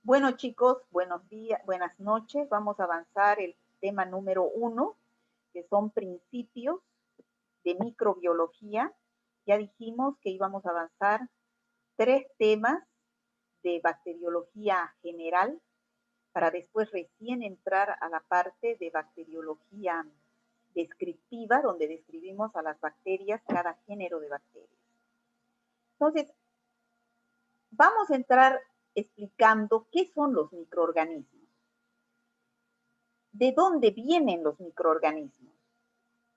Bueno, chicos, buenos días, buenas noches. Vamos a avanzar el tema número 1, que son principios de microbiología. Ya dijimos que íbamos a avanzar 3 temas de bacteriología general para después recién entrar a la parte de bacteriología descriptiva, donde describimos a las bacterias, cada género de bacterias. Entonces, vamos a entrar explicando qué son los microorganismos. ¿De dónde vienen los microorganismos?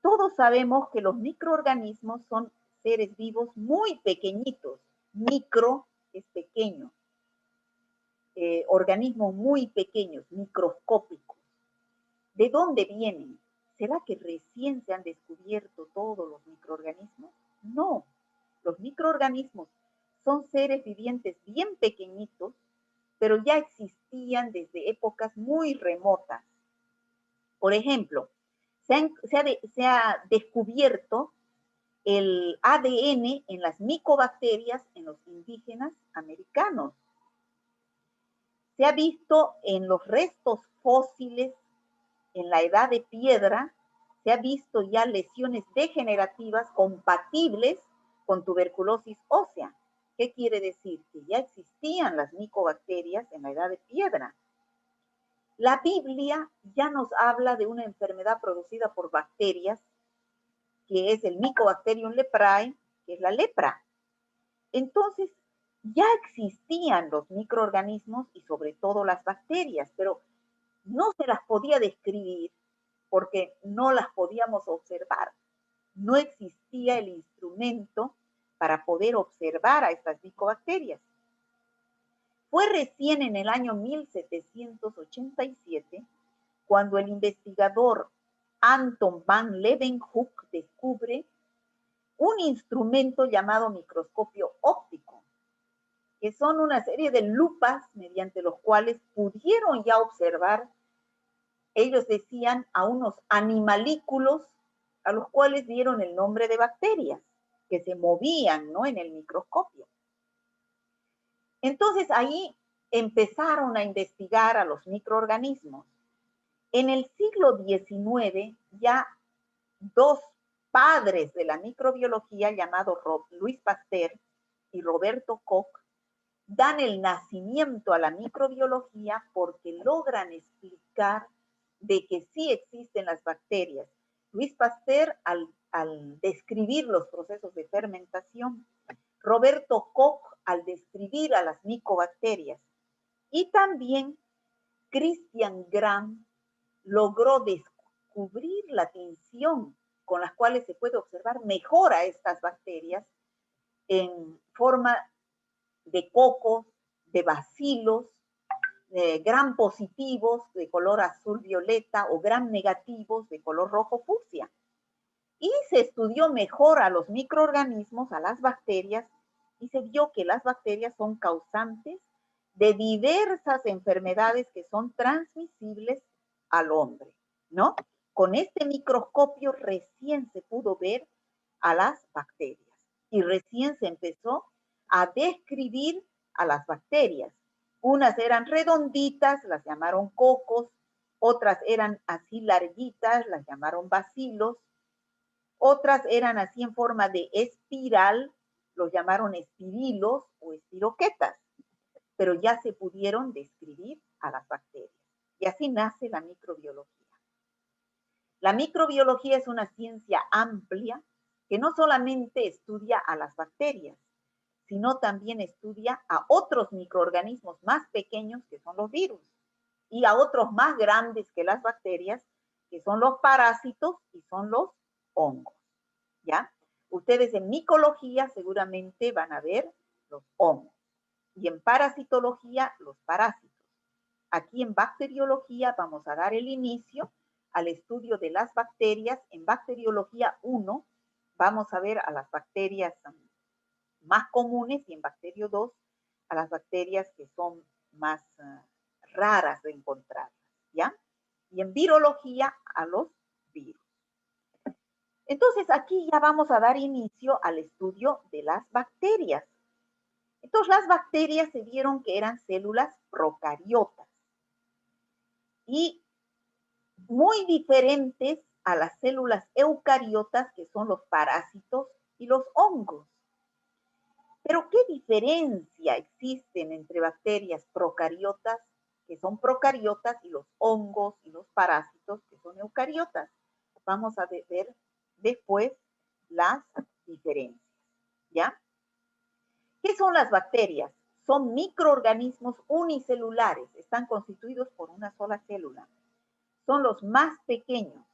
Todos sabemos que los microorganismos son seres vivos muy pequeñitos. Micro es pequeño. Organismos muy pequeños, microscópicos. ¿De dónde vienen? ¿Será que recién se han descubierto todos los microorganismos? No. Los microorganismos son seres vivientes bien pequeñitos, pero ya existían desde épocas muy remotas. Por ejemplo, se ha descubierto el ADN en las micobacterias en los indígenas americanos. Se ha visto en los restos fósiles en la edad de piedra, se ha visto ya lesiones degenerativas compatibles con tuberculosis ósea. ¿Qué quiere decir? Que ya existían las micobacterias en la edad de piedra. La Biblia ya nos habla de una enfermedad producida por bacterias, que es el Mycobacterium leprae, que es la lepra. Entonces, ya existían los microorganismos y sobre todo las bacterias, pero no se las podía describir porque no las podíamos observar. No existía el instrumento para poder observar a estas micobacterias. Fue recién en el año 1787 cuando el investigador Anton van Leeuwenhoek descubre un instrumento llamado microscopio óptico, que son una serie de lupas mediante los cuales pudieron ya observar, ellos decían, a unos animalículos a los cuales dieron el nombre de bacterias, que se movían, ¿no?, en el microscopio. Entonces ahí empezaron a investigar a los microorganismos. En el siglo XIX ya dos padres de la microbiología llamados Louis Pasteur y Roberto Koch dan el nacimiento a la microbiología porque logran explicar de que sí existen las bacterias. Louis Pasteur al describir los procesos de fermentación, Roberto Koch al describir a las micobacterias, y también Christian Gram logró descubrir la tensión con las cuales se puede observar mejor a estas bacterias en forma de cocos, de bacilos, gram positivos de color azul violeta o gram negativos de color rojo fucsia. Y se estudió mejor a los microorganismos, a las bacterias, y se vio que las bacterias son causantes de diversas enfermedades que son transmisibles al hombre, ¿no? Con este microscopio recién se pudo ver a las bacterias y recién se empezó a describir a las bacterias. Unas eran redonditas, las llamaron cocos, otras eran así larguitas, las llamaron bacilos, otras eran así en forma de espiral, los llamaron espirilos o espiroquetas, pero ya se pudieron describir a las bacterias. Y así nace la microbiología. La microbiología es una ciencia amplia que no solamente estudia a las bacterias, sino también estudia a otros microorganismos más pequeños, que son los virus, y a otros más grandes que las bacterias, que son los parásitos y son los hongos. ¿Ya? Ustedes en micología seguramente van a ver los hongos y en parasitología los parásitos. Aquí en bacteriología vamos a dar el inicio al estudio de las bacterias. En bacteriología 1 vamos a ver a las bacterias más comunes y en bacterio 2 a las bacterias que son más raras de encontrar, ¿ya? Y en virología a los virus. Entonces aquí ya vamos a dar inicio al estudio de las bacterias. Entonces las bacterias se vieron que eran células procariotas y muy diferentes a las células eucariotas, que son los parásitos y los hongos. Pero ¿qué diferencia existen entre bacterias procariotas, que son procariotas, y los hongos y los parásitos, que son eucariotas? Vamos a ver después las diferencias, ¿ya? ¿Qué son las bacterias? Son microorganismos unicelulares, están constituidos por una sola célula. Son los más pequeños,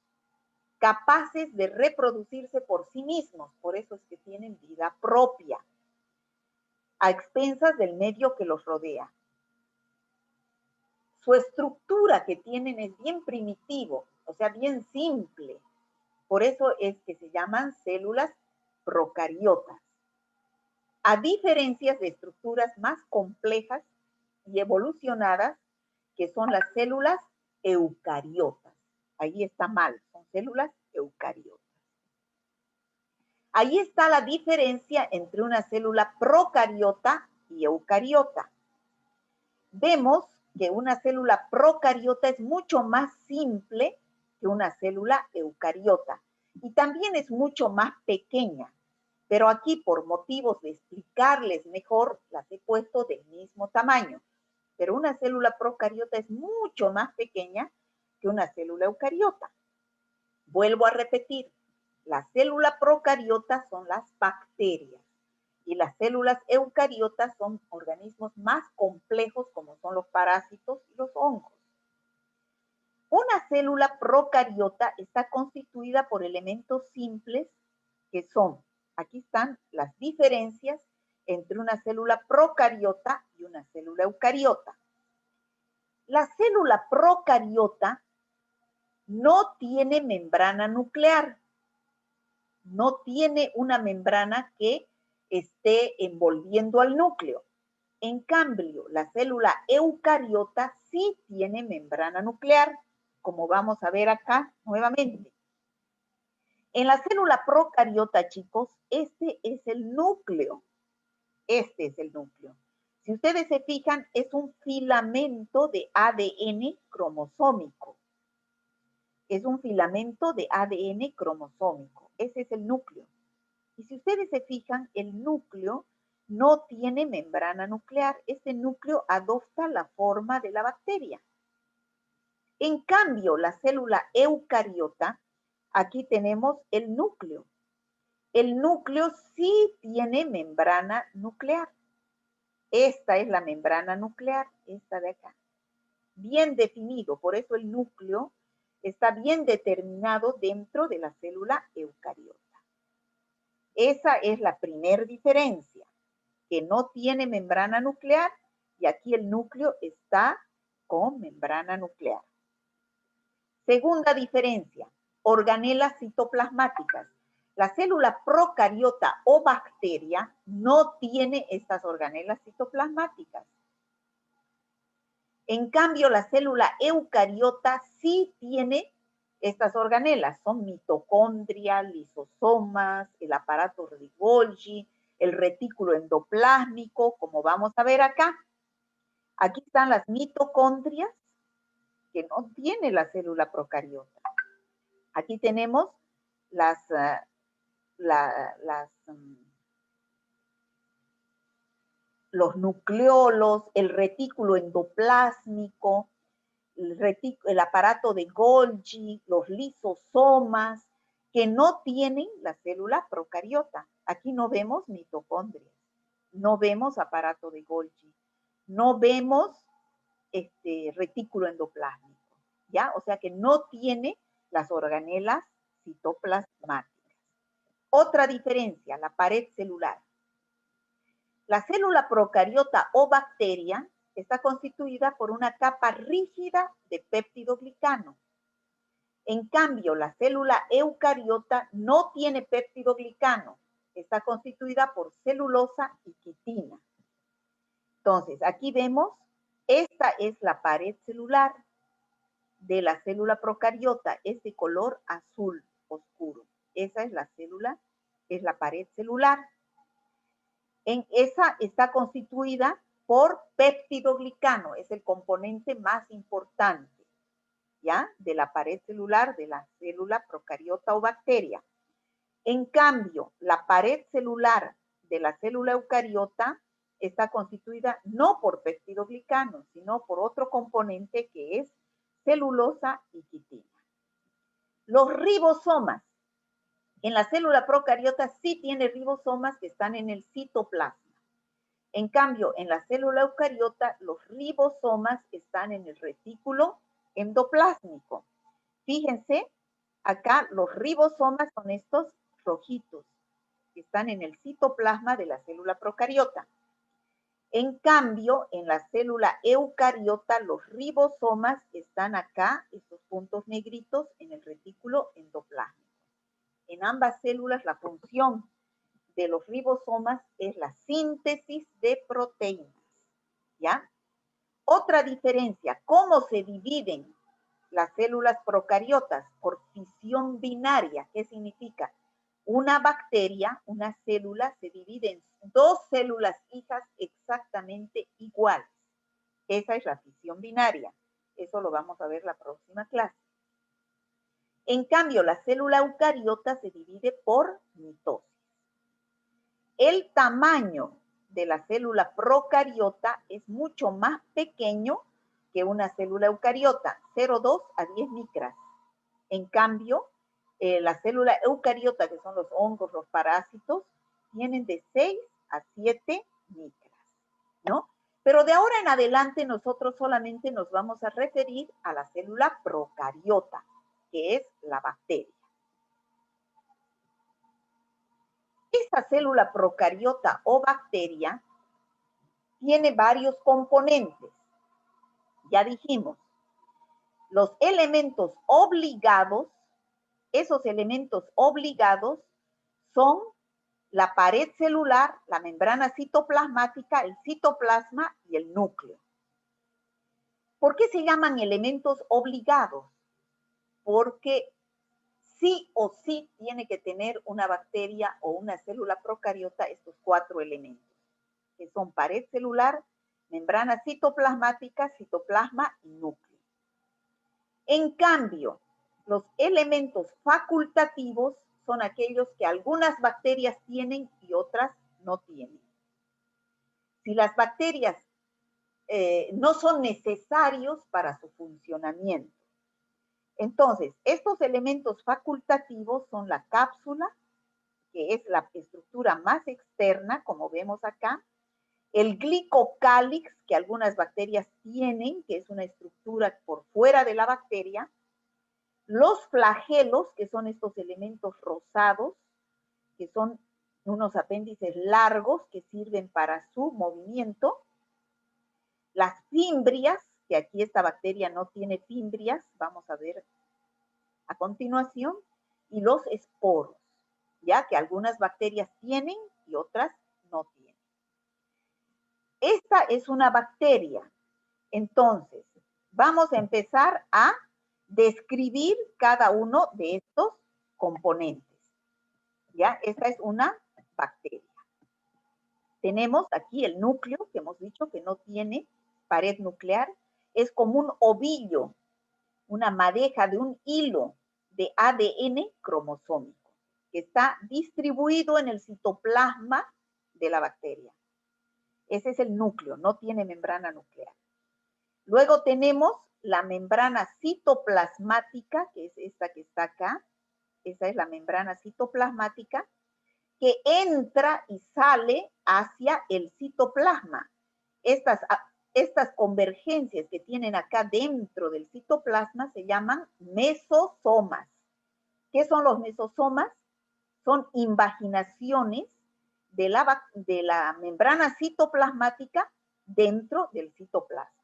capaces de reproducirse por sí mismos, por eso es que tienen vida propia, a expensas del medio que los rodea. Su estructura que tienen es bien primitivo, o sea, bien simple. Por eso es que se llaman células procariotas, a diferencia de estructuras más complejas y evolucionadas, que son las células eucariotas. Ahí está mal, son células eucariotas. Ahí está la diferencia entre una célula procariota y eucariota. Vemos que una célula procariota es mucho más simple que una célula eucariota y también es mucho más pequeña, pero aquí por motivos de explicarles mejor las he puesto del mismo tamaño, pero una célula procariota es mucho más pequeña que una célula eucariota. Vuelvo a repetir, la célula procariota son las bacterias y las células eucariotas son organismos más complejos como son los parásitos y los hongos. Una célula procariota está constituida por elementos simples que son, aquí están las diferencias entre una célula procariota y una célula eucariota. La célula procariota no tiene membrana nuclear, no tiene una membrana que esté envolviendo al núcleo. En cambio, la célula eucariota sí tiene membrana nuclear, como vamos a ver acá nuevamente. En la célula procariota, chicos, este es el núcleo. Este es el núcleo. Si ustedes se fijan, es un filamento de ADN cromosómico. Es un filamento de ADN cromosómico. Ese es el núcleo. Y si ustedes se fijan, el núcleo no tiene membrana nuclear. Este núcleo adopta la forma de la bacteria. En cambio, la célula eucariota, aquí tenemos el núcleo. El núcleo sí tiene membrana nuclear. Esta es la membrana nuclear, esta de acá. Bien definido, por eso el núcleo está bien determinado dentro de la célula eucariota. Esa es la primera diferencia, que no tiene membrana nuclear y aquí el núcleo está con membrana nuclear. Segunda diferencia, organelas citoplasmáticas. La célula procariota o bacteria no tiene estas organelas citoplasmáticas. En cambio, la célula eucariota sí tiene estas organelas. Son mitocondria, lisosomas, el aparato de Golgi, el retículo endoplásmico, como vamos a ver acá. Aquí están las mitocondrias que no tiene la célula procariota. Aquí tenemos los nucleolos, el retículo endoplásmico, el aparato de Golgi, los lisosomas, que no tienen la célula procariota. Aquí no vemos mitocondrias, no vemos aparato de Golgi, no vemos retículo endoplásmico, ¿ya? O sea que no tiene las organelas citoplasmáticas. Otra diferencia, la pared celular. La célula procariota o bacteria está constituida por una capa rígida de péptidoglicano. En cambio, la célula eucariota no tiene péptidoglicano, está constituida por celulosa y quitina. Entonces, aquí vemos, esta es la pared celular de la célula procariota, es de color azul oscuro. Esa es la célula, es la pared celular. Esa está constituida por peptidoglicano, es el componente más importante, ¿ya? De la pared celular de la célula procariota o bacteria. En cambio, la pared celular de la célula eucariota está constituida no por peptidoglicano, sino por otro componente que es celulosa y quitina. Los ribosomas. En la célula procariota sí tiene ribosomas que están en el citoplasma. En cambio, en la célula eucariota, los ribosomas están en el retículo endoplásmico. Fíjense, acá los ribosomas son estos rojitos que están en el citoplasma de la célula procariota. En cambio, en la célula eucariota, los ribosomas están acá, estos puntos negritos, en el retículo endoplásmico. En ambas células, la función de los ribosomas es la síntesis de proteínas, ¿ya? Otra diferencia, ¿cómo se dividen las células procariotas? Por fisión binaria. ¿Qué significa? Una bacteria, una célula, se divide en dos células hijas exactamente iguales. Esa es la fisión binaria. Eso lo vamos a ver la próxima clase. En cambio, la célula eucariota se divide por mitosis. El tamaño de la célula procariota es mucho más pequeño que una célula eucariota, 0,2 a 10 micras. En cambio, la célula eucariota, que son los hongos, los parásitos, tienen de 6 a 7 micras, ¿no? Pero de ahora en adelante nosotros solamente nos vamos a referir a la célula procariota, que es la bacteria. Esta célula procariota o bacteria tiene varios componentes. Ya dijimos, los elementos obligados, esos elementos obligados son la pared celular, la membrana citoplasmática, el citoplasma y el núcleo. ¿Por qué se llaman elementos obligados? Porque sí o sí tiene que tener una bacteria o una célula procariota estos cuatro elementos, que son pared celular, membrana citoplasmática, citoplasma y núcleo. En cambio, los elementos facultativos son aquellos que algunas bacterias tienen y otras no tienen. Si las bacterias no son necesarios para su funcionamiento. Entonces, estos elementos facultativos son la cápsula, que es la estructura más externa, como vemos acá, el glicocálix, que algunas bacterias tienen, que es una estructura por fuera de la bacteria, los flagelos, que son estos elementos rosados, que son unos apéndices largos que sirven para su movimiento, las fimbrias, que aquí esta bacteria no tiene fimbrias, vamos a ver a continuación, y los esporos, ya que algunas bacterias tienen y otras no tienen. Esta es una bacteria. Entonces, vamos a empezar a describir cada uno de estos componentes. ¿Ya? Esta es una bacteria. Tenemos aquí el núcleo, que hemos dicho que no tiene pared nuclear. Es como un ovillo, una madeja de un hilo de ADN cromosómico, que está distribuido en el citoplasma de la bacteria. Ese es el núcleo, no tiene membrana nuclear. Luego tenemos la membrana citoplasmática, que es esta que está acá. Esa es la membrana citoplasmática, que entra y sale hacia el citoplasma. Estas convergencias que tienen acá dentro del citoplasma se llaman mesosomas. ¿Qué son los mesosomas? Son invaginaciones de la membrana citoplasmática dentro del citoplasma.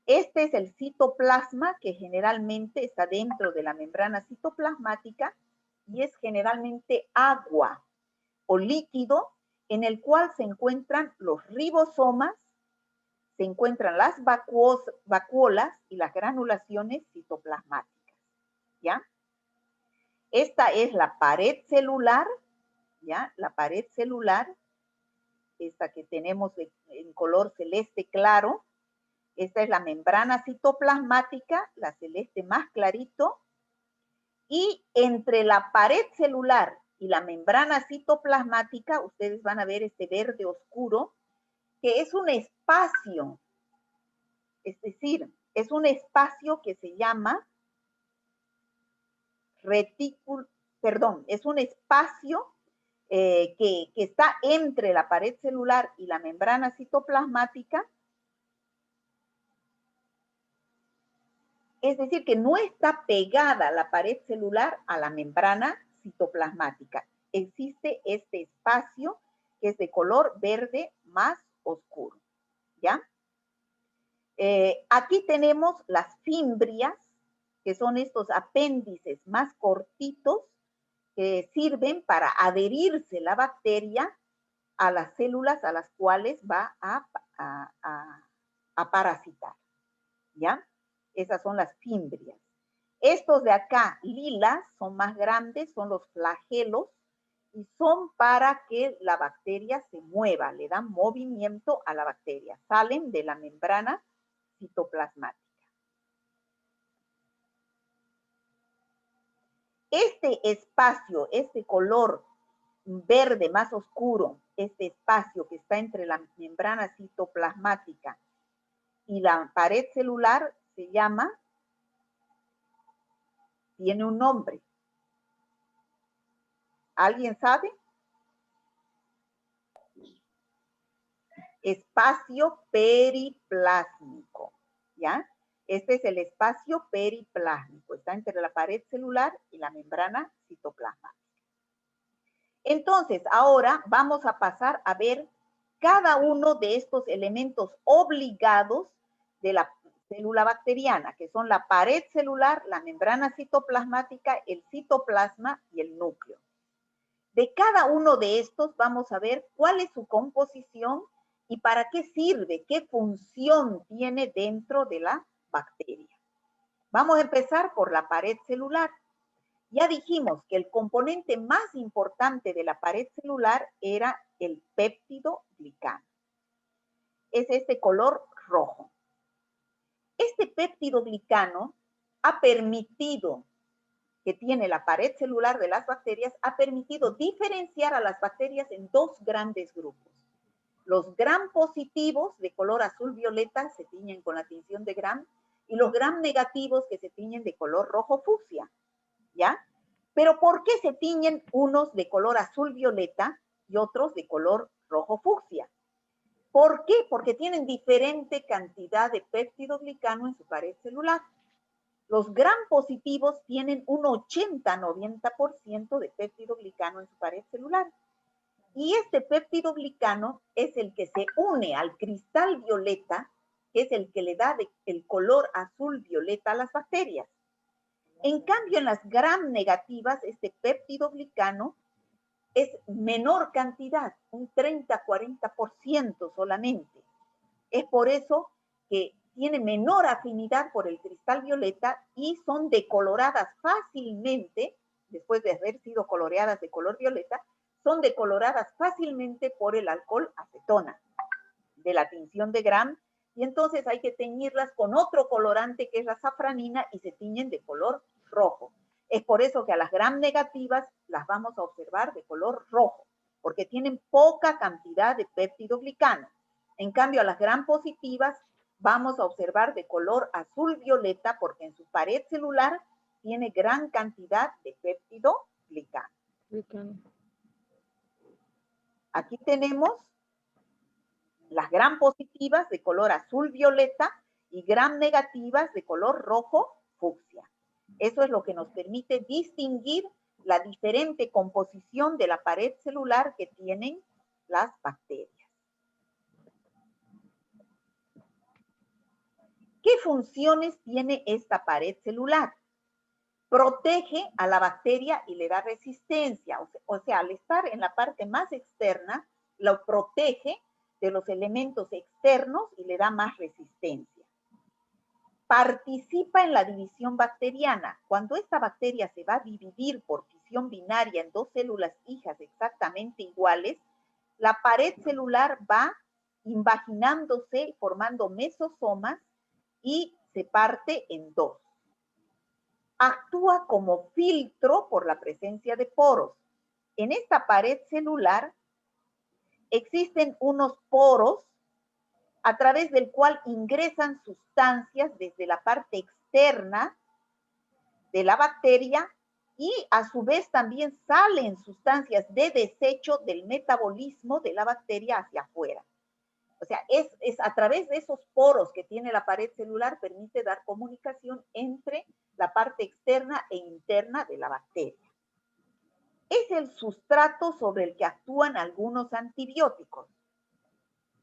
Este es el citoplasma, que generalmente está dentro de la membrana citoplasmática y es generalmente agua o líquido en el cual se encuentran los ribosomas, se encuentran las vacuolas y las granulaciones citoplasmáticas, ¿ya? Esta es la pared celular, ¿ya? La pared celular, esta que tenemos en color celeste claro. Esta es la membrana citoplasmática, la celeste más clarito. Y entre la pared celular y la membrana citoplasmática, ustedes van a ver este verde oscuro, que es un espacio, es decir, es un espacio que se llama retículo, perdón, es un espacio que está entre la pared celular y la membrana citoplasmática. Es decir, que no está pegada la pared celular a la membrana citoplasmática. Existe este espacio que es de color verde más oscuro, ¿ya? Aquí tenemos las fimbrias, que son estos apéndices más cortitos que sirven para adherirse la bacteria a las células a las cuales va a parasitar, ¿ya? Esas son las fimbrias. Estos de acá, lilas, son más grandes, son los flagelos, y son para que la bacteria se mueva, le dan movimiento a la bacteria, salen de la membrana citoplasmática. Este espacio, este color verde más oscuro, este espacio que está entre la membrana citoplasmática y la pared celular, se llama, tiene un nombre. ¿Alguien sabe? Espacio periplásmico, ¿ya? Este es el espacio periplásmico, está entre la pared celular y la membrana citoplasmática. Entonces, ahora vamos a pasar a ver cada uno de estos elementos obligados de la célula bacteriana, que son la pared celular, la membrana citoplasmática, el citoplasma y el núcleo. De cada uno de estos vamos a ver cuál es su composición y para qué sirve, qué función tiene dentro de la bacteria. Vamos a empezar por la pared celular. Ya dijimos que el componente más importante de la pared celular era el péptido glicano. Es este color rojo. Este péptido glicano ha permitido, que tiene la pared celular de las bacterias, ha permitido diferenciar a las bacterias en dos grandes grupos. Los gram positivos de color azul violeta se tiñen con la tinción de gram y los gram negativos que se tiñen de color rojo fucsia, ¿ya? Pero ¿por qué se tiñen unos de color azul violeta y otros de color rojo fucsia? ¿Por qué? Porque tienen diferente cantidad de péptidoglicano en su pared celular. Los gram positivos tienen un 80-90% de péptidoglicano en su pared celular. Y este péptidoglicano es el que se une al cristal violeta, que es el que le da el color azul violeta a las bacterias. En cambio, en las gram negativas, este péptidoglicano es menor cantidad, un 30-40% solamente. Es por eso que tiene menor afinidad por el cristal violeta y son decoloradas fácilmente, después de haber sido coloreadas de color violeta, son decoloradas fácilmente por el alcohol acetona de la tinción de gram, y entonces hay que teñirlas con otro colorante que es la safranina y se tiñen de color rojo. Es por eso que a las gram negativas las vamos a observar de color rojo, porque tienen poca cantidad de péptidoglicano. En cambio, a las gram positivas vamos a observar de color azul violeta porque en su pared celular tiene gran cantidad de péptidoglicano. Aquí tenemos las gram positivas de color azul violeta y gram negativas de color rojo fucsia. Eso es lo que nos permite distinguir la diferente composición de la pared celular que tienen las bacterias. ¿Qué funciones tiene esta pared celular? Protege a la bacteria y le da resistencia. O sea, al estar en la parte más externa, lo protege de los elementos externos y le da más resistencia. Participa en la división bacteriana. Cuando esta bacteria se va a dividir por fisión binaria en dos células hijas exactamente iguales, la pared celular va invaginándose, formando mesosomas y se parte en dos. Actúa como filtro por la presencia de poros. En esta pared celular existen unos poros a través del cual ingresan sustancias desde la parte externa de la bacteria y a su vez también salen sustancias de desecho del metabolismo de la bacteria hacia afuera. O sea, es a través de esos poros que tiene la pared celular, permite dar comunicación entre la parte externa e interna de la bacteria. Es el sustrato sobre el que actúan algunos antibióticos.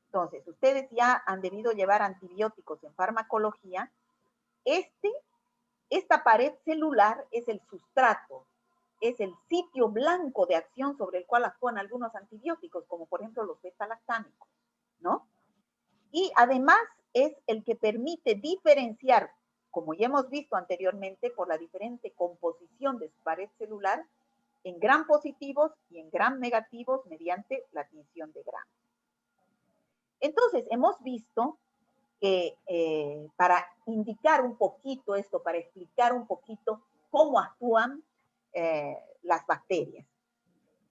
Entonces, ustedes ya han debido llevar antibióticos en farmacología. Esta pared celular es el sustrato, es el sitio blanco de acción sobre el cual actúan algunos antibióticos, como por ejemplo los beta-lactámicos, ¿no? Y además es el que permite diferenciar, como ya hemos visto anteriormente, por la diferente composición de su pared celular, en gram positivos y en gram negativos mediante la tinción de gram. Entonces, hemos visto que para indicar un poquito esto, para explicar un poquito cómo actúan las bacterias.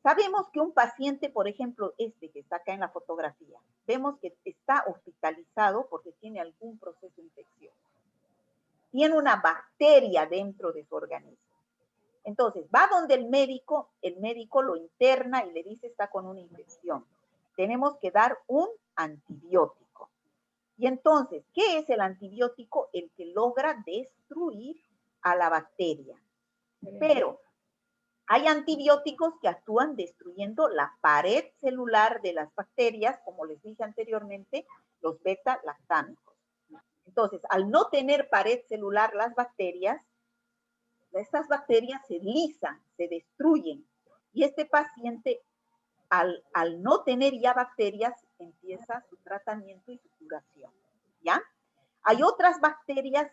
Sabemos que un paciente, por ejemplo, este que está acá en la fotografía, vemos que está hospitalizado porque tiene algún proceso infeccioso. Tiene una bacteria dentro de su organismo. Entonces, va donde el médico lo interna y le dice está con una infección. Tenemos que dar un antibiótico. Y entonces, ¿qué es el antibiótico? El que logra destruir a la bacteria. Pero hay antibióticos que actúan destruyendo la pared celular de las bacterias, como les dije anteriormente, los beta-lactámicos. Entonces, al no tener pared celular las bacterias, estas bacterias se lisan, se destruyen. Y este paciente, al no tener ya bacterias, empieza su tratamiento y su curación. ¿Ya? Hay otras bacterias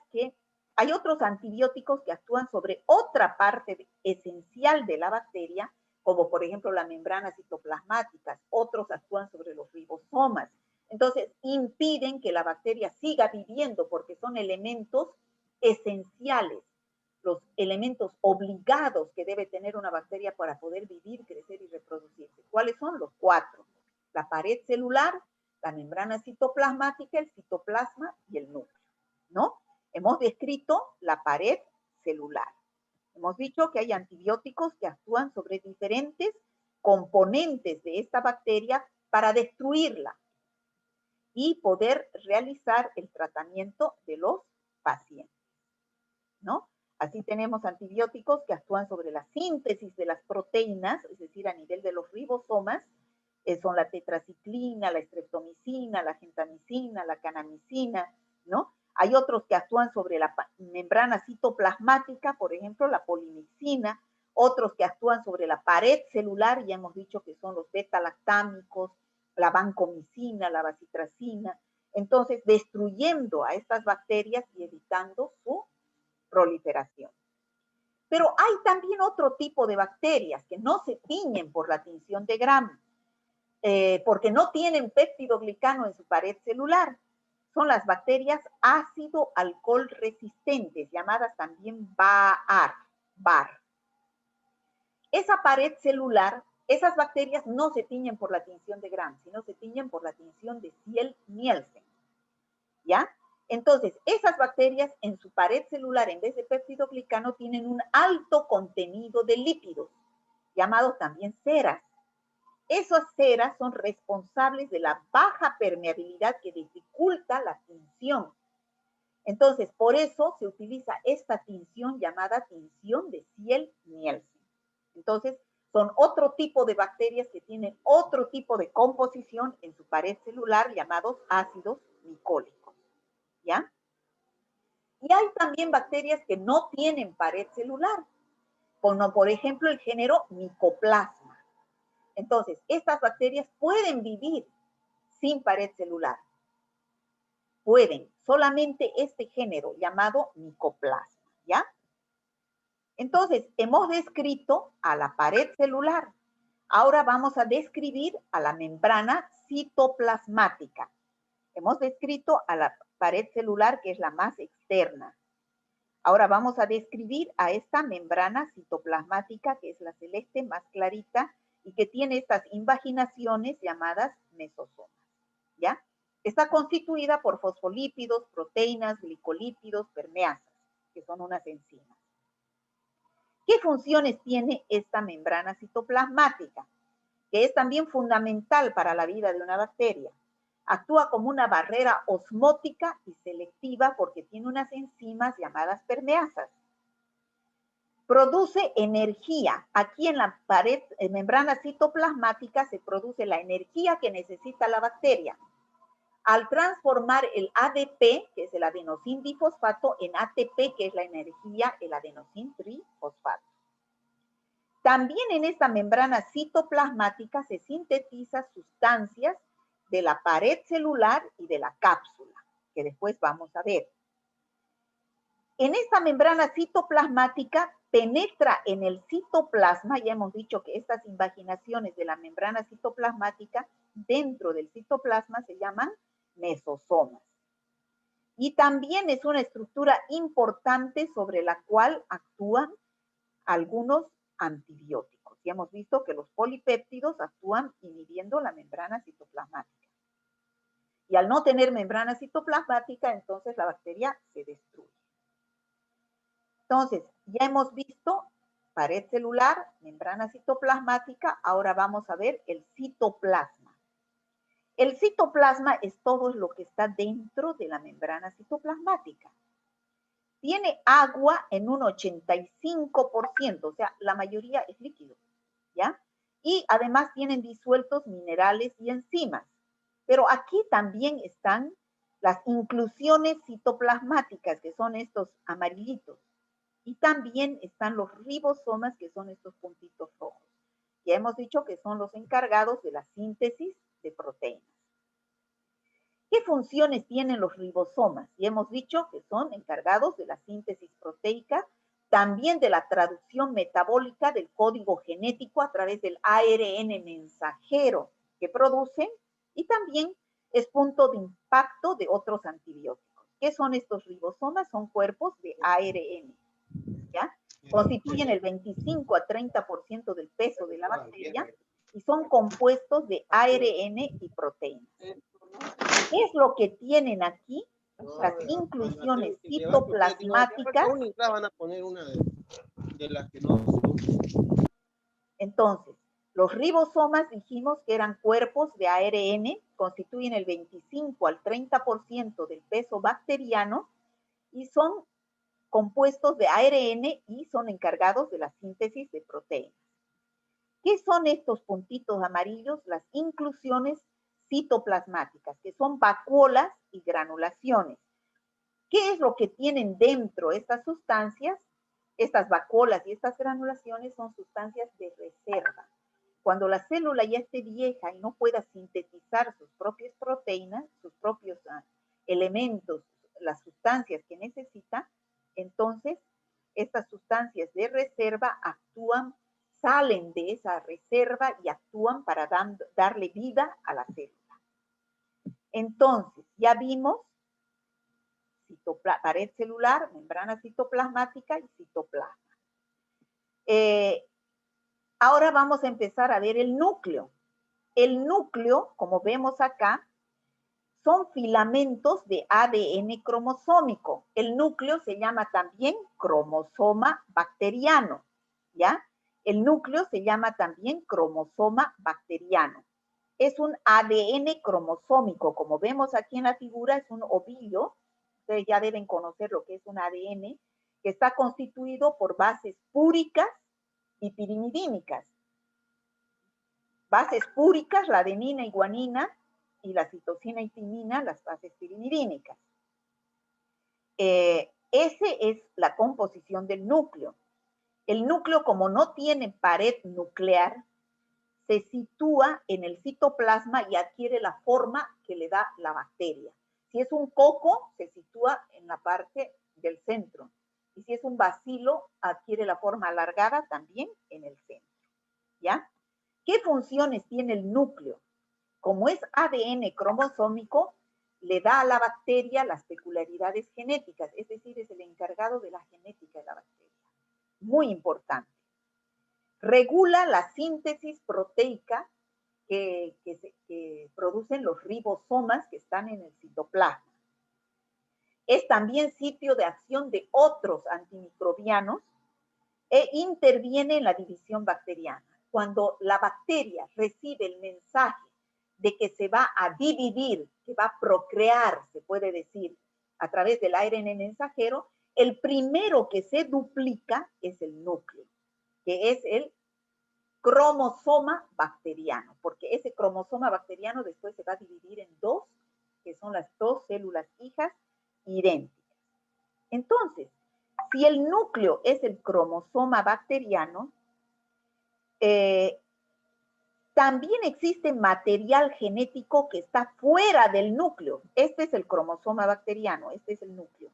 hay otros antibióticos que actúan sobre otra parte esencial de la bacteria, como por ejemplo la membrana citoplasmática, otros actúan sobre los ribosomas. Entonces, impiden que la bacteria siga viviendo porque son elementos esenciales, los elementos obligados que debe tener una bacteria para poder vivir, crecer y reproducirse. ¿Cuáles son? Los 4. La pared celular, la membrana citoplasmática, el citoplasma y el núcleo, ¿no? Hemos descrito la pared celular. Hemos dicho que hay antibióticos que actúan sobre diferentes componentes de esta bacteria para destruirla y poder realizar el tratamiento de los pacientes, ¿no? Así tenemos antibióticos que actúan sobre la síntesis de las proteínas, es decir, a nivel de los ribosomas, son la tetraciclina, la streptomicina, la gentamicina, la canamicina, ¿no? Hay otros que actúan sobre la membrana citoplasmática, por ejemplo, la polimixina, otros que actúan sobre la pared celular, ya hemos dicho que son los beta-lactámicos, la vancomicina, la bacitracina, entonces destruyendo a estas bacterias y evitando su proliferación. Pero hay también otro tipo de bacterias que no se tiñen por la tinción de Gram, porque no tienen péptidoglicano en su pared celular. Son las bacterias ácido alcohol resistentes, llamadas también BAR. Esa pared celular, esas bacterias no se tiñen por la tinción de Gram, sino se tiñen por la tinción de Ziel-Nielsen, ¿ya? Entonces, esas bacterias en su pared celular, en vez de péptidoglicano, tienen un alto contenido de lípidos, llamados también ceras. Esas ceras son responsables de la baja permeabilidad que dificulta la tinción. Entonces, por eso se utiliza esta tinción llamada tinción de Ziel-Nielsen. Entonces, son otro tipo de bacterias que tienen otro tipo de composición en su pared celular llamados ácidos glicólicos, ¿ya? Y hay también bacterias que no tienen pared celular, como por ejemplo el género Mycoplasma. Entonces, estas bacterias pueden vivir sin pared celular. Pueden, solamente este género llamado Mycoplasma, ¿ya? Entonces, hemos descrito a la pared celular. Ahora vamos a describir a la membrana citoplasmática. Hemos descrito a la pared celular, que es la más externa. Ahora vamos a describir a esta membrana citoplasmática, que es la celeste más clarita y que tiene estas invaginaciones llamadas mesosomas, ¿ya? Está constituida por fosfolípidos, proteínas, glicolípidos, permeasas, que son unas enzimas. ¿Qué funciones tiene esta membrana citoplasmática? Que es también fundamental para la vida de una bacteria. Actúa como una barrera osmótica y selectiva porque tiene unas enzimas llamadas permeasas. Produce energía. Aquí en la pared, membrana citoplasmática, se produce la energía que necesita la bacteria al transformar el ADP, que es el adenosín difosfato, en ATP, que es la energía, el adenosín trifosfato. También en esta membrana citoplasmática se sintetizan sustancias de la pared celular y de la cápsula, que después vamos a ver. En esta membrana citoplasmática penetra en el citoplasma, ya hemos dicho que estas invaginaciones de la membrana citoplasmática dentro del citoplasma se llaman mesosomas. Y también es una estructura importante sobre la cual actúan algunos antibióticos. Ya hemos visto que los polipéptidos actúan inhibiendo la membrana citoplasmática. Y al no tener membrana citoplasmática, entonces la bacteria se destruye. Entonces, ya hemos visto pared celular, membrana citoplasmática, ahora vamos a ver el citoplasma. El citoplasma es todo lo que está dentro de la membrana citoplasmática. Tiene agua en un 85%, o sea, la mayoría es líquido, ¿ya? Y además tienen disueltos minerales y enzimas. Pero aquí también están las inclusiones citoplasmáticas, que son estos amarillitos. Y también están los ribosomas, que son estos puntitos rojos. Ya hemos dicho que son los encargados de la síntesis de proteínas. ¿Qué funciones tienen los ribosomas? Y hemos dicho que son encargados de la síntesis proteica, también de la traducción metabólica del código genético a través del ARN mensajero que producen, y también es punto de impacto de otros antibióticos. ¿Qué son estos ribosomas? Son cuerpos de ARN, ¿ya? Constituyen el 25 a 30% del peso de la bacteria y son compuestos de ARN y proteínas. ¿Qué es lo que tienen aquí? Las inclusiones citoplasmáticas. Entonces, los ribosomas dijimos que eran cuerpos de ARN, constituyen el 25 al 30% del peso bacteriano y son compuestos de ARN y son encargados de la síntesis de proteínas. ¿Qué son estos puntitos amarillos? Las inclusiones citoplasmáticas, que son vacuolas y granulaciones. ¿Qué es lo que tienen dentro estas sustancias? Estas vacuolas y estas granulaciones son sustancias de reserva. Cuando la célula ya esté vieja y no pueda sintetizar sus propias proteínas, sus propios elementos, las sustancias que necesita, entonces estas sustancias de reserva actúan, salen de esa reserva y actúan para darle vida a la célula. Entonces, ya vimos pared celular, membrana citoplasmática y citoplasma. Ahora vamos a empezar a ver el núcleo. El núcleo, como vemos acá, son filamentos de ADN cromosómico. El núcleo se llama también cromosoma bacteriano, ¿ya? El núcleo se llama también cromosoma bacteriano. Es un ADN cromosómico, como vemos aquí en la figura, es un ovillo. Ustedes ya deben conocer lo que es un ADN, que está constituido por bases púricas y pirimidínicas. Bases púricas, la adenina y guanina, y la citosina y timina, las bases pirimidínicas. Esa es la composición del núcleo. El núcleo, como no tiene pared nuclear, se sitúa en el citoplasma y adquiere la forma que le da la bacteria. Si es un coco, se sitúa en la parte del centro. Y si es un bacilo, adquiere la forma alargada también en el centro. ¿Ya? ¿Qué funciones tiene el núcleo? Como es ADN cromosómico, le da a la bacteria las peculiaridades genéticas, es decir, es el encargado de la genética de la bacteria. Muy importante. Regula la síntesis proteica que producen los ribosomas que están en el citoplasma. Es también sitio de acción de otros antimicrobianos e interviene en la división bacteriana. Cuando la bacteria recibe el mensaje de que se va a dividir, que va a procrear, se puede decir, a través del ARN mensajero, el primero que se duplica es el núcleo, que es el cromosoma bacteriano, porque ese cromosoma bacteriano después se va a dividir en dos, que son las dos células hijas idénticas. Entonces, si el núcleo es el cromosoma bacteriano, también existe material genético que está fuera del núcleo. Este es el cromosoma bacteriano, este es el núcleo.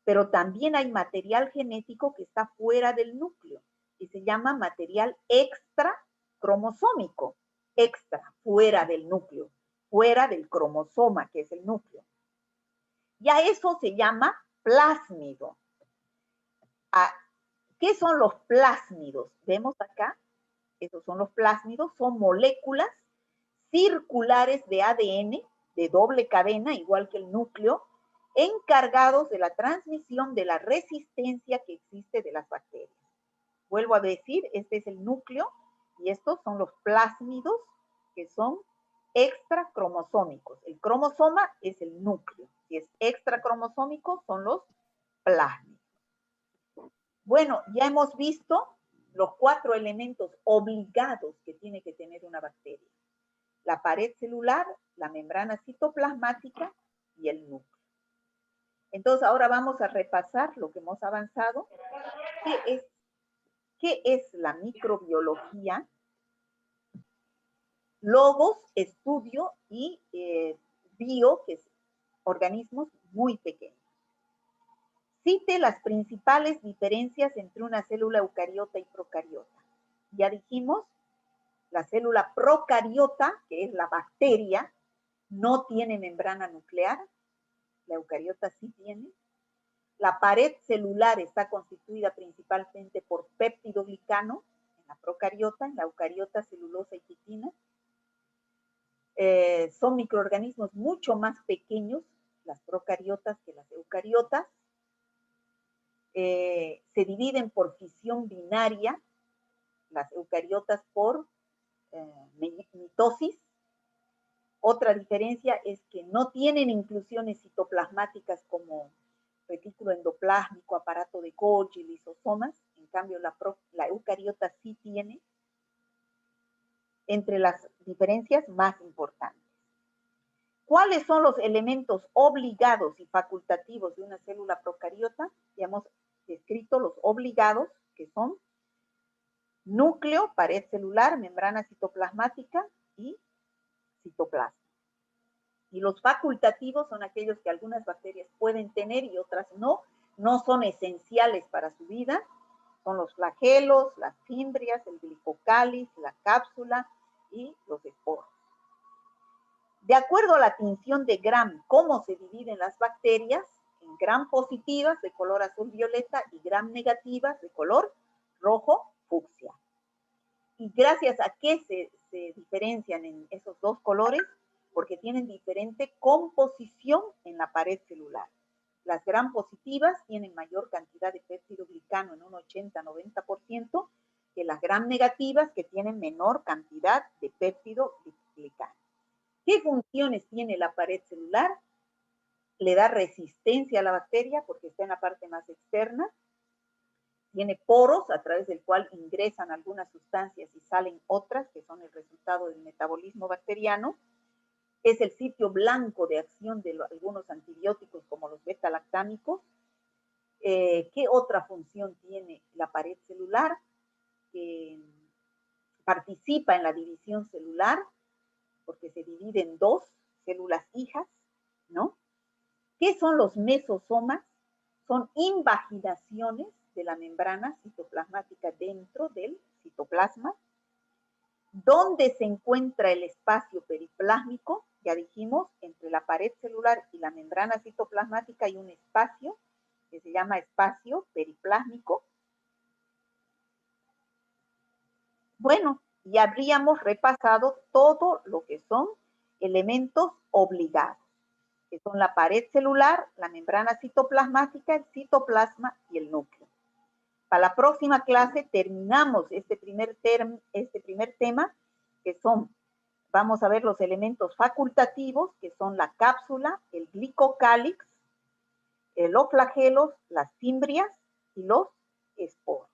Pero también hay material genético que está fuera del núcleo y se llama material extra cromosómico, extra, fuera del núcleo, fuera del cromosoma que es el núcleo. Y a eso se llama plásmido. ¿Qué son los plásmidos? Vemos acá, esos son los plásmidos, son moléculas circulares de ADN de doble cadena, igual que el núcleo, encargados de la transmisión de la resistencia que existe de las bacterias. Vuelvo a decir, este es el núcleo y estos son los plásmidos que son extracromosómicos. El cromosoma es el núcleo. Si es extracromosómico, son los plásmidos. Bueno, ya hemos visto los 4 elementos obligados que tiene que tener una bacteria. La pared celular, la membrana citoplasmática y el núcleo. Entonces, ahora vamos a repasar lo que hemos avanzado. ¿Qué es la microbiología? Logos, estudio y bio, que es organismos muy pequeños. Cite las principales diferencias entre una célula eucariota y procariota. Ya dijimos, la célula procariota, que es la bacteria, no tiene membrana nuclear, la eucariota sí tiene. La pared celular está constituida principalmente por péptidoglicano, en la procariota, en la eucariota celulosa y quitina. Son microorganismos mucho más pequeños, las procariotas, que las eucariotas. Se dividen por fisión binaria, las eucariotas por mitosis. Otra diferencia es que no tienen inclusiones citoplasmáticas como retículo endoplásmico, aparato de Golgi, lisosomas. En cambio, la eucariota sí tiene. Entre las diferencias más importantes. ¿Cuáles son los elementos obligados y facultativos de una célula procariota? Ya hemos descrito los obligados, que son núcleo, pared celular, membrana citoplasmática y citoplasma. Y los facultativos son aquellos que algunas bacterias pueden tener y otras no son esenciales para su vida. Son los flagelos, las fimbrias, el glicocáliz, la cápsula y los esporos. De acuerdo a la tinción de Gram, cómo se dividen las bacterias, en Gram positivas de color azul violeta y Gram negativas de color rojo fucsia. ¿Y gracias a qué se diferencian en esos dos colores? Porque tienen diferente composición en la pared celular. Las Gram positivas tienen mayor cantidad de péptidoglicano en un 80-90% que las Gram negativas, que tienen menor cantidad de péptidoglicano. ¿Qué funciones tiene la pared celular? Le da resistencia a la bacteria porque está en la parte más externa. Tiene poros a través del cual ingresan algunas sustancias y salen otras, que son el resultado del metabolismo bacteriano. Es el sitio blanco de acción de algunos antibióticos como los beta-lactámicos. ¿Qué otra función tiene la pared celular? Participa en la división celular porque se divide en dos células hijas, ¿no? ¿Qué son los mesosomas? Son invaginaciones de la membrana citoplasmática dentro del citoplasma. ¿Dónde se encuentra el espacio periplásmico? Ya dijimos, entre la pared celular y la membrana citoplasmática hay un espacio que se llama espacio periplásmico. Bueno, y habríamos repasado todo lo que son elementos obligados, que son la pared celular, la membrana citoplasmática, el citoplasma y el núcleo. Para la próxima clase terminamos este primer tema, que son, vamos a ver los elementos facultativos, que son la cápsula, el glicocálix, los flagelos, las cimbrias y los esporos.